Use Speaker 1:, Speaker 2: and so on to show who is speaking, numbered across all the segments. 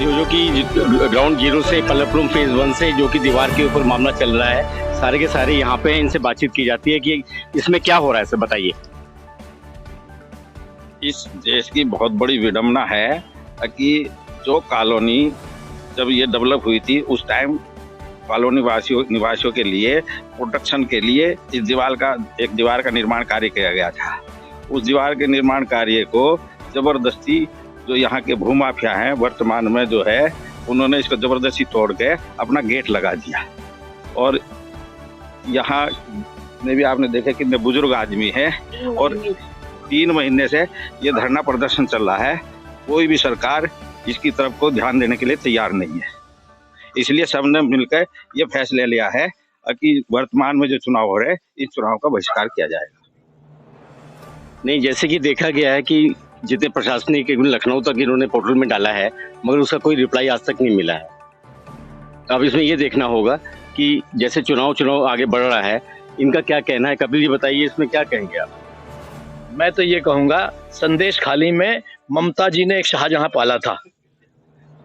Speaker 1: जो कि ground zero से पल्लवपुरम फेज 1 से जो कि दीवार के ऊपर मामला चल रहा है, सारे के सारे यहाँ पे इनसे बातचीत की जाती है कि इसमें क्या हो रहा है, सर बताइए।
Speaker 2: इस देश की बहुत बड़ी विडंबना है कि जो कॉलोनी जब ये डेवलप हुई थी उस टाइम कॉलोनी निवासियों के लिए प्रोटेक्शन के लिए इस दीवार का निर्माण कार्य किया गया था। उस दीवार के निर्माण कार्य को जबरदस्ती जो यहाँ के भूमाफिया हैं वर्तमान में जो है उन्होंने इसको जबरदस्ती तोड़ के अपना गेट लगा दिया। और यहाँ में भी आपने देखा कितने बुजुर्ग आदमी हैं और 3 महीने से ये धरना प्रदर्शन चल रहा है। कोई भी सरकार इसकी तरफ को ध्यान देने के लिए तैयार नहीं है। इसलिए सबने मिलकर ये फैसला लिया है कि वर्तमान में जो चुनाव हो रहे हैं इस चुनाव का बहिष्कार किया जाएगा।
Speaker 1: नहीं, जैसे कि देखा गया है कि जितने प्रशासनिक लखनऊ तक इन्होंने पोर्टल में डाला है मगर उसका कोई रिप्लाई आज तक नहीं मिला है। अब इसमें ये देखना होगा कि जैसे चुनाव आगे बढ़ रहा है, इनका क्या कहना है। कपिल जी बताइए, इसमें क्या कहेंगे आप।
Speaker 3: मैं तो ये कहूँगा, संदेश खाली में ममता जी ने एक शाहजहां पाला था।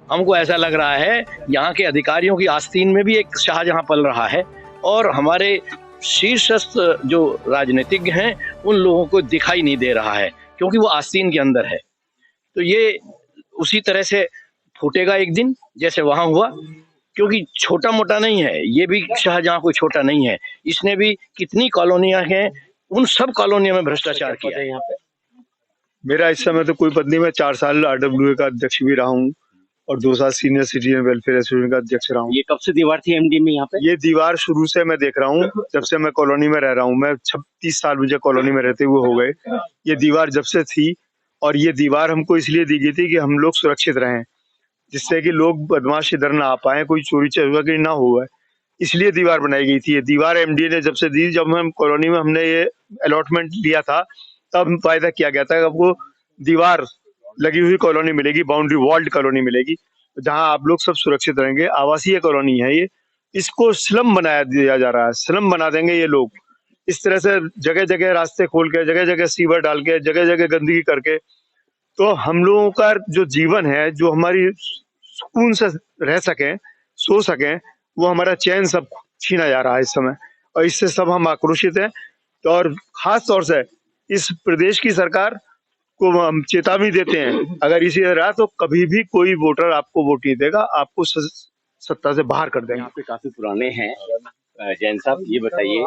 Speaker 3: हमको ऐसा लग रहा है यहाँ के अधिकारियों की आस्तीन में भी एक शाहजहां पल रहा है और हमारे शीर्षस्थ जो राजनीतिज्ञ हैं उन लोगों को दिखाई नहीं दे रहा है क्योंकि वो आस्तीन के अंदर है। तो ये उसी तरह से फूटेगा एक दिन जैसे वहां हुआ, क्योंकि छोटा मोटा नहीं है, ये भी शाहजहां कोई छोटा नहीं है। इसने भी कितनी कॉलोनियां हैं, उन सब कॉलोनियों में भ्रष्टाचार किया है। यहाँ पे
Speaker 4: मेरा इस समय तो कोई पद नहीं। मैं 4 साल RWA का अध्यक्ष भी रहा हूँ और 2 साल सीनियर सिटीजन वेलफेयर एसोसिएशन का अध्यक्ष रहा हूँ।
Speaker 1: ये कब से दीवार थी MD में यहाँ पे?
Speaker 4: ये दीवार शुरू से मैं देख रहा हूँ, जब से मैं कॉलोनी में रह रहा हूँ। मैं 36 साल मुझे कॉलोनी में रहते हुए हो गए। ये दीवार जब से थी और ये दीवार हमको इसलिए दी गई थी कि हम लोग सुरक्षित रहें, जिससे कि लोग बदमाश इधर ना आ पाए, कोई चोरी चकारी ना हुआ, इसलिए दीवार बनाई गई थी। ये दीवार MDA ने जब से दी, जब हम कॉलोनी में हमने ये अलॉटमेंट लिया था तब वायदा किया गया था कि आपको दीवार लगी हुई कॉलोनी मिलेगी, बाउंड्री वॉल्ड कॉलोनी मिलेगी, जहां आप लोग सब सुरक्षित रहेंगे। आवासीय कॉलोनी है ये, इसको स्लम बना दिया जा रहा है। स्लम बना देंगे ये लोग इस तरह से, जगह जगह रास्ते खोल के, जगह जगह सीवर डाल के, जगह जगह गंदगी करके। तो हम लोगों का जो जीवन है, जो हमारी सुकून से रह सकें, सो सकें, वो हमारा चैन सब छीना जा रहा है इस समय और इससे सब हम आक्रोशित हैं। तो और खास तौर से इस प्रदेश की सरकार को हम चेतावनी देते हैं, अगर इसी रहा तो कभी भी कोई वोटर आपको वोट नहीं देगा, आपको सत्ता से बाहर कर देंगे।
Speaker 1: यहाँ पे काफी पुराने हैं। जैन साहब ये बताइए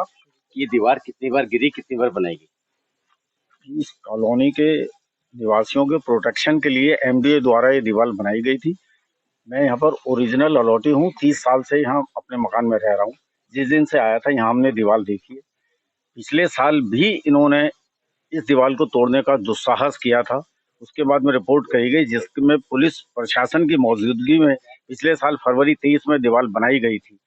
Speaker 1: कि ये दीवार कितनी बार गिरी, कितनी बार बनाई गई?
Speaker 5: इस कॉलोनी के निवासियों के प्रोटेक्शन के लिए MDA द्वारा ये दीवार बनाई गई थी। मैं यहाँ पर ओरिजिनल अलॉटी हूँ, 30 साल से यहाँ अपने मकान में रह रहा हूँ। जिस दिन से आया था यहाँ हमने दीवार देखी है। पिछले साल भी इन्होंने इस दीवार को तोड़ने का दुस्साहस किया था। उसके बाद में रिपोर्ट कही गई जिसमें पुलिस प्रशासन की मौजूदगी में पिछले साल फरवरी 23 में दीवार बनाई गई थी।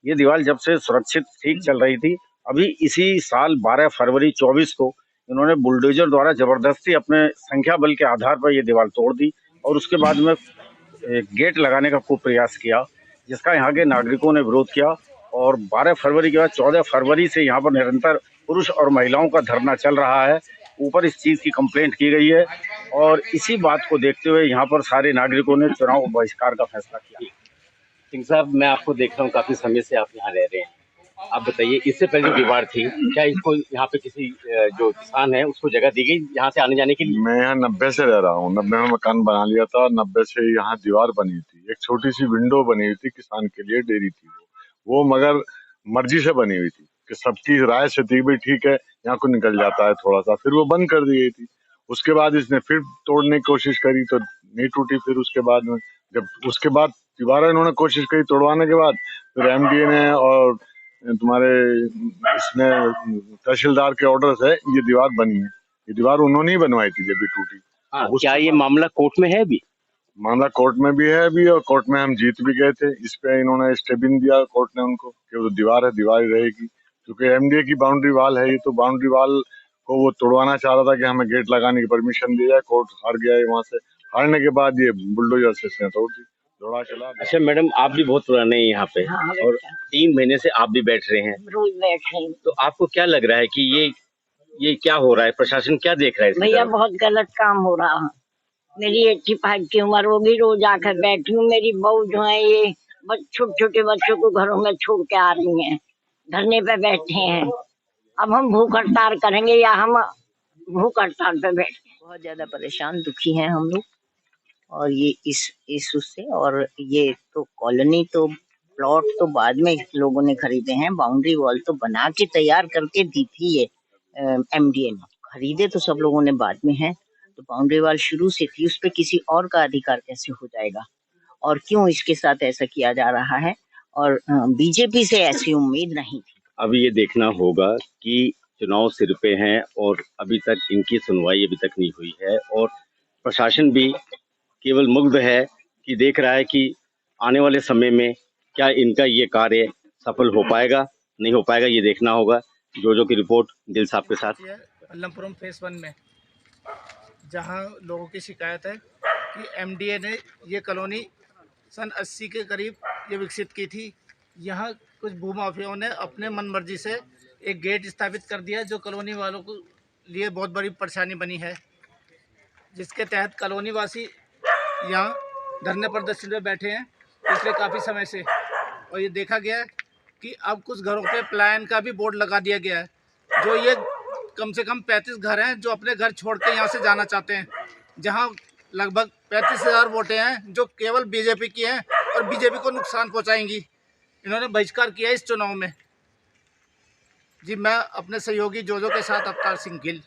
Speaker 5: ये दीवार जब से सुरक्षित ठीक चल रही थी, अभी इसी साल 12 फरवरी 24 को इन्होंने बुलडोजर द्वारा जबरदस्ती अपने संख्या बल के आधार पर यह दीवार तोड़ दी और उसके बाद में एक गेट लगाने का खूब प्रयास किया, जिसका यहाँ के नागरिकों ने विरोध किया। और 12 फरवरी के बाद 14 फरवरी से यहाँ पर निरंतर पुरुष और महिलाओं का धरना चल रहा है। ऊपर इस चीज़ की कंप्लेंट की गई है और इसी बात को देखते हुए यहाँ पर सारे नागरिकों ने चुनाव बहिष्कार का फैसला किया।
Speaker 1: सिंह साहब, मैं आपको देख रहा हूँ, काफी समय से आप यहाँ रह रहे हैं। आप बताइए, इससे पहले जो दीवार थी, क्या इसको यहाँ पे किसी जो किसान है उसको जगह दी गई यहाँ से आने जाने के लिए?
Speaker 6: मैं यहाँ 90 से रह रहा हूँ। 90 में मकान बना लिया था। 90 से यहाँ दीवार बनी थी, एक छोटी सी विंडो बनी हुई थी किसान के लिए, डेयरी थी वो मगर मर्जी से बनी हुई थी कि सबकी राय से थी भाई ठीक है यहाँ को निकल जाता है थोड़ा सा, फिर वो बंद कर दी गई थी। उसके बाद इसने फिर तोड़ने की कोशिश करी तो नहीं टूटी। फिर उसके बाद में जब उसके बाद दोबारा इन्होंने कोशिश करी तोड़वाने के बाद, फिर MDA ने और तुम्हारे इसने तहसीलदार के ऑर्डर से ये दीवार बनी है। ये दीवार उन्होंने ही बनवाई थी जब भी टूटी।
Speaker 1: क्या ये मामला कोर्ट में है अभी?
Speaker 6: मामला कोर्ट में भी है अभी और कोर्ट में हम जीत भी गए थे। इस पे इन्होंने स्टे भी दिया कोर्ट ने उनको कि वो दीवार है, दीवार ही रहेगी, क्योंकि MDA की बाउंड्री वाल है ये। तो बाउंड्री वाल को वो तोड़वाना चाह रहा था कि हमें गेट लगाने की परमिशन दी जाए। कोर्ट हार गया है। वहां से हारने के बाद ये बुलडोजर से इसने तोड़ दी, जोड़ा चला।
Speaker 1: अच्छा मैडम, आप भी बहुत पुराने हैं यहाँ पे और 3 महीने से आप भी बैठ रहे हैं।
Speaker 7: रोज बैठ रहे हैं।
Speaker 1: तो आपको क्या लग रहा है कि ये क्या हो रहा है? प्रशासन क्या देख रहा है?
Speaker 7: भैया बहुत गलत काम हो रहा है। मेरी 85 की उम्र होगी, रोज आकर बैठी हूँ। मेरी बहू जो है ये छोटे छोटे बच्चों को घरों में छोड़ के आ रही हैं, धरने पे बैठे हैं। अब हम भूख हड़ताल करेंगे या हम भूख हड़ताल पे बैठे?
Speaker 8: बहुत ज्यादा परेशान दुखी हैं हम लोग। और ये इस उससे, और ये तो कॉलोनी तो प्लॉट तो बाद में लोगों ने खरीदे हैं, बाउंड्री वॉल तो बना के तैयार करके दी थी ये एमडीए ने। खरीदे तो सब लोगों ने बाद में है, तो बाउंड्री वॉल शुरू से थी, उस पर किसी और का अधिकार कैसे हो जाएगा? और क्यों इसके साथ ऐसा किया जा रहा है? और बीजेपी से ऐसी उम्मीद नहीं थी।
Speaker 1: अब ये देखना होगा कि चुनाव सिर पे हैं और अभी तक इनकी सुनवाई अभी तक नहीं हुई है, और प्रशासन भी केवल मुग्ध है कि देख रहा है कि आने वाले समय में क्या इनका ये कार्य सफल हो पाएगा, नहीं हो पाएगा, ये देखना होगा। जो की रिपोर्ट दिल साहब के साथ।
Speaker 9: अल्लमपुरम फेस 1 में जहां लोगों की शिकायत है कि एमडीए ने ये कॉलोनी सन 80 के करीब ये विकसित की थी। यहाँ कुछ भूमाफियाओं ने अपने मनमर्जी से एक गेट स्थापित कर दिया, जो कॉलोनी वालों को लिए बहुत बड़ी परेशानी बनी है, जिसके तहत कॉलोनी वासी यहाँ धरने प्रदर्शन में बैठे हैं पिछले काफ़ी समय से। और ये देखा गया है कि अब कुछ घरों पे पलायन का भी बोर्ड लगा दिया गया है। जो ये कम से कम 35 घर हैं जो अपने घर छोड़ के यहाँ से जाना चाहते हैं, जहाँ लगभग 35,000 वोटें हैं जो केवल बीजेपी की हैं और बीजेपी को नुकसान पहुँचाएंगी। इन्होंने बहिष्कार किया इस चुनाव में। जी, मैं अपने सहयोगी जोजो के साथ अवतार सिंह गिल।